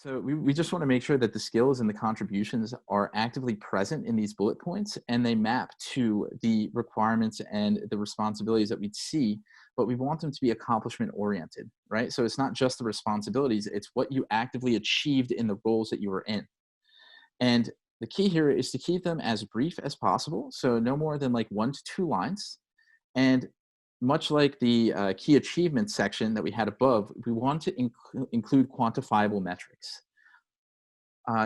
So we just want to make sure that the skills and the contributions are actively present in these bullet points and they map to the requirements and the responsibilities that we'd see, but we want them to be accomplishment oriented, right? So it's not just the responsibilities, it's what you actively achieved in the roles that you were in. And the key here is to keep them as brief as possible. So no more than like 1 to 2 lines. And much like the key achievements section that we had above, we want to include quantifiable metrics.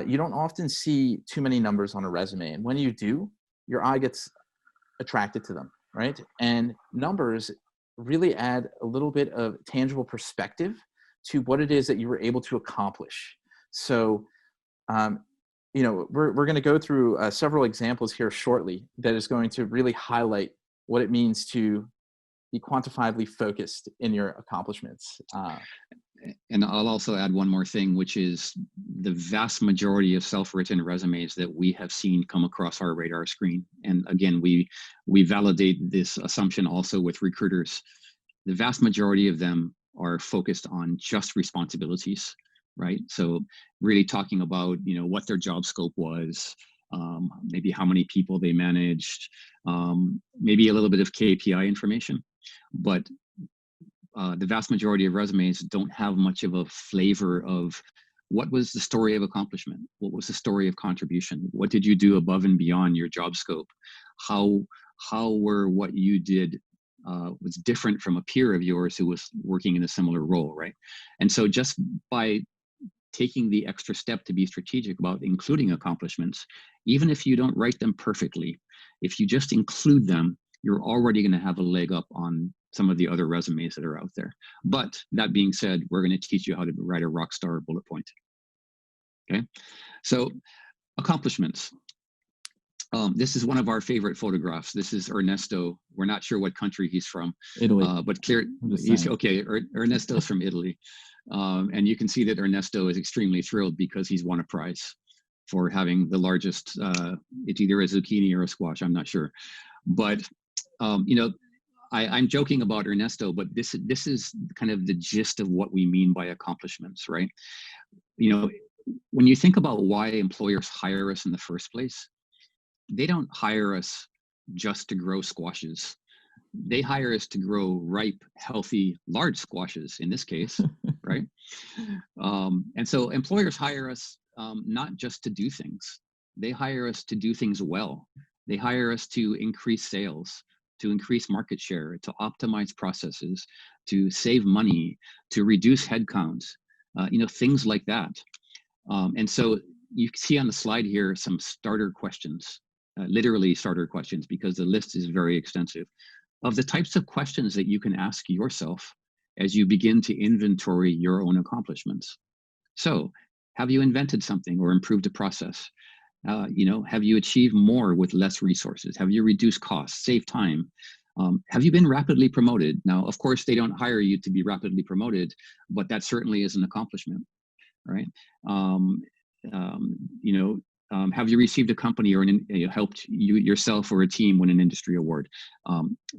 You don't often see too many numbers on a resume. And when you do, your eye gets attracted to them, right? And numbers really add a little bit of tangible perspective to what it is that you were able to accomplish. So, um, we're going to go through several examples here shortly that is going to really highlight what it means to be quantifiably focused in your accomplishments. And I'll also add one more thing, which is the vast majority of self-written resumes that we have seen come across our radar screen. And again, we validate this assumption also with recruiters. The vast majority of them are focused on just responsibilities, right? So really talking about, what their job scope was, maybe how many people they managed, maybe a little bit of KPI information. But the vast majority of resumes don't have much of a flavor of what was the story of accomplishment, what was the story of contribution, what did you do above and beyond your job scope, how were what you did was different from a peer of yours who was working in a similar role, right? And so just by taking the extra step to be strategic about including accomplishments, even if you don't write them perfectly, if you just include them, you're already going to have a leg up on some of the other resumes that are out there. But that being said, we're going to teach you how to write a rock star bullet point. Okay, so accomplishments. This is one of our favorite photographs. This is Ernesto. We're not sure what country he's from, Italy. But clear, he's okay. Ernesto's from Italy, and you can see that Ernesto is extremely thrilled because he's won a prize for having the largest. It's either a zucchini or a squash. I'm not sure, but I'm joking about Ernesto, but this is kind of the gist of what we mean by accomplishments, right? When you think about why employers hire us in the first place, they don't hire us just to grow squashes. They hire us to grow ripe, healthy, large squashes in this case, right? And so employers hire us not just to do things. They hire us to do things well. They hire us to increase sales, to increase market share, to optimize processes, to save money, to reduce headcounts, things like that. And so you can see on the slide here some starter questions, literally starter questions, because the list is very extensive, of the types of questions that you can ask yourself as you begin to inventory your own accomplishments. So, have you invented something or improved a process? Have you achieved more with less resources? Have you reduced costs, saved time? Have you been rapidly promoted? Now, of course, they don't hire you to be rapidly promoted, but that certainly is an accomplishment, right? Have you received a company or helped you yourself or a team win an industry award?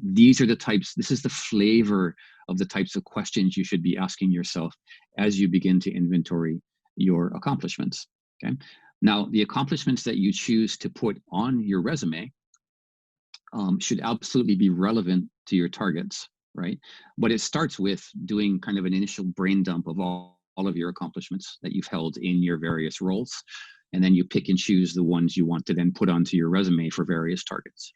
This is the flavor of the types of questions you should be asking yourself as you begin to inventory your accomplishments, okay? Now, the accomplishments that you choose to put on your resume should absolutely be relevant to your targets, right? But it starts with doing kind of an initial brain dump of all of your accomplishments that you've held in your various roles. And then you pick and choose the ones you want to then put onto your resume for various targets.